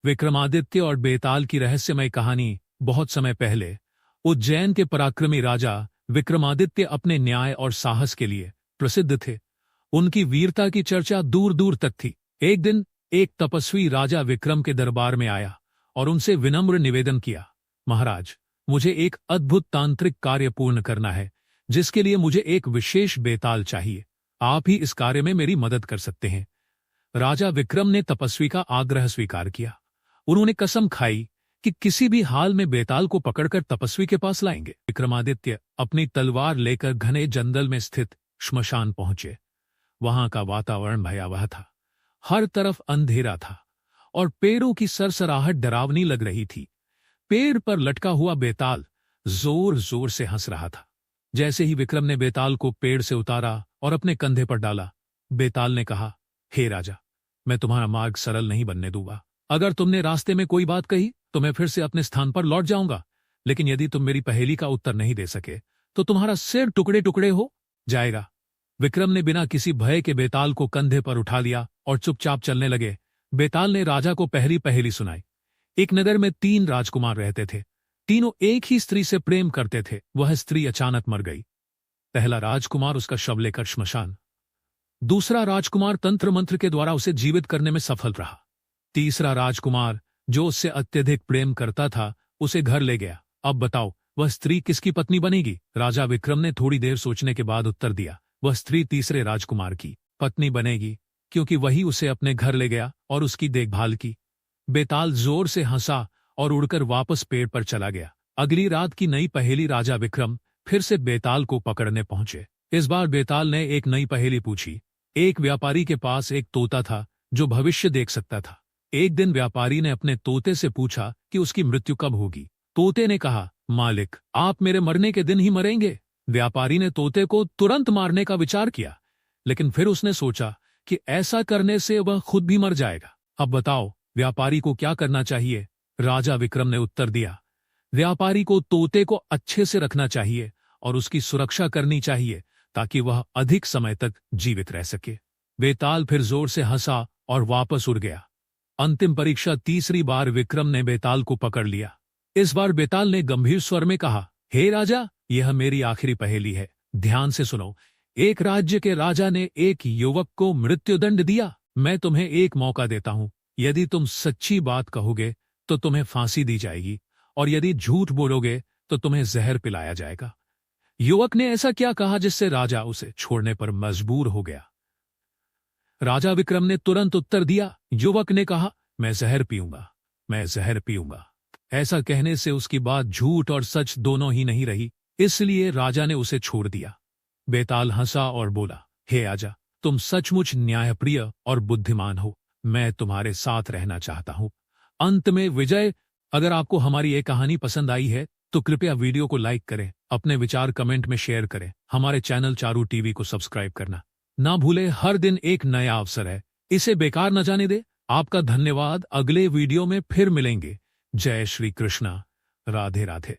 विक्रमादित्य और बेताल की रहस्यमय कहानी। बहुत समय पहले उज्जैन के पराक्रमी राजा विक्रमादित्य अपने न्याय और साहस के लिए प्रसिद्ध थे। उनकी वीरता की चर्चा दूर दूर तक थी। एक दिन एक तपस्वी राजा विक्रम के दरबार में आया और उनसे विनम्र निवेदन किया, महाराज, मुझे एक अद्भुत तांत्रिक कार्य पूर्ण करना है, जिसके लिए मुझे एक विशेष बेताल चाहिए। आप ही इस कार्य में मेरी मदद कर सकते हैं। राजा विक्रम ने तपस्वी का आग्रह स्वीकार किया। उन्होंने कसम खाई कि किसी भी हाल में बेताल को पकड़कर तपस्वी के पास लाएंगे। विक्रमादित्य अपनी तलवार लेकर घने जंगल में स्थित श्मशान पहुंचे। वहां का वातावरण भयावह था। हर तरफ अंधेरा था और पेड़ों की सरसराहट डरावनी लग रही थी। पेड़ पर लटका हुआ बेताल जोर जोर से हंस रहा था। जैसे ही विक्रम ने बेताल को पेड़ से उतारा और अपने कंधे पर डाला, बेताल ने कहा, हे राजा, मैं तुम्हारा मार्ग सरल नहीं बनने दूंगा। अगर तुमने रास्ते में कोई बात कही तो मैं फिर से अपने स्थान पर लौट जाऊंगा, लेकिन यदि तुम मेरी पहेली का उत्तर नहीं दे सके तो तुम्हारा सिर टुकड़े टुकड़े हो जाएगा। विक्रम ने बिना किसी भय के बेताल को कंधे पर उठा लिया और चुपचाप चलने लगे। बेताल ने राजा को पहली पहेली सुनाई। एक नगर में 3 राजकुमार रहते थे। तीनों एक ही स्त्री से प्रेम करते थे। वह स्त्री अचानक मर गई। पहला राजकुमार उसका शव लेकर श्मशान, दूसरा राजकुमार तंत्र मंत्र के द्वारा उसे जीवित करने में सफल रहा, तीसरा राजकुमार जो उससे अत्यधिक प्रेम करता था उसे घर ले गया। अब बताओ, वह स्त्री किसकी पत्नी बनेगी? राजा विक्रम ने थोड़ी देर सोचने के बाद उत्तर दिया, वह स्त्री तीसरे राजकुमार की पत्नी बनेगी, क्योंकि वही उसे अपने घर ले गया और उसकी देखभाल की। बेताल जोर से हंसा और उड़कर वापस पेड़ पर चला गया। अगली रात की नई पहेली। राजा विक्रम फिर से बेताल को पकड़ने पहुंचे। इस बार बेताल ने एक नई पहेली पूछी। एक व्यापारी के पास एक तोता था जो भविष्य देख सकता था। एक दिन व्यापारी ने अपने तोते से पूछा कि उसकी मृत्यु कब होगी। तोते ने कहा, मालिक, आप मेरे मरने के दिन ही मरेंगे। व्यापारी ने तोते को तुरंत मारने का विचार किया, लेकिन फिर उसने सोचा कि ऐसा करने से वह खुद भी मर जाएगा। अब बताओ, व्यापारी को क्या करना चाहिए? राजा विक्रम ने उत्तर दिया, व्यापारी को तोते को अच्छे से रखना चाहिए और उसकी सुरक्षा करनी चाहिए ताकि वह अधिक समय तक जीवित रह सके। बेताल फिर जोर से हंसा और वापस उड़ गया। अंतिम परीक्षा। तीसरी बार विक्रम ने बेताल को पकड़ लिया। इस बार बेताल ने गंभीर स्वर में कहा, हे राजा, यह मेरी आखिरी पहेली है, ध्यान से सुनो। एक राज्य के राजा ने एक युवक को मृत्युदंड दिया। मैं तुम्हें एक मौका देता हूं। यदि तुम सच्ची बात कहोगे तो तुम्हें फांसी दी जाएगी, और यदि झूठ बोलोगे तो तुम्हें जहर पिलाया जाएगा। युवक ने ऐसा क्या कहा जिससे राजा उसे छोड़ने पर मजबूर हो गया? राजा विक्रम ने तुरंत उत्तर दिया। युवक ने कहा, मैं जहर पीऊंगा, मैं जहर पीऊंगा। ऐसा कहने से उसकी बात झूठ और सच दोनों ही नहीं रही, इसलिए राजा ने उसे छोड़ दिया। बेताल हंसा और बोला, हे राजा, तुम सचमुच न्यायप्रिय और बुद्धिमान हो। मैं तुम्हारे साथ रहना चाहता हूं। अंत में विजय। अगर आपको हमारी ये कहानी पसंद आई है तो कृपया वीडियो को लाइक करें, अपने विचार कमेंट में शेयर करें। हमारे चैनल चारू टीवी को सब्सक्राइब करना ना भूले। हर दिन एक नया अवसर है, इसे बेकार न जाने दे। आपका धन्यवाद। अगले वीडियो में फिर मिलेंगे। जय श्री कृष्णा। राधे राधे।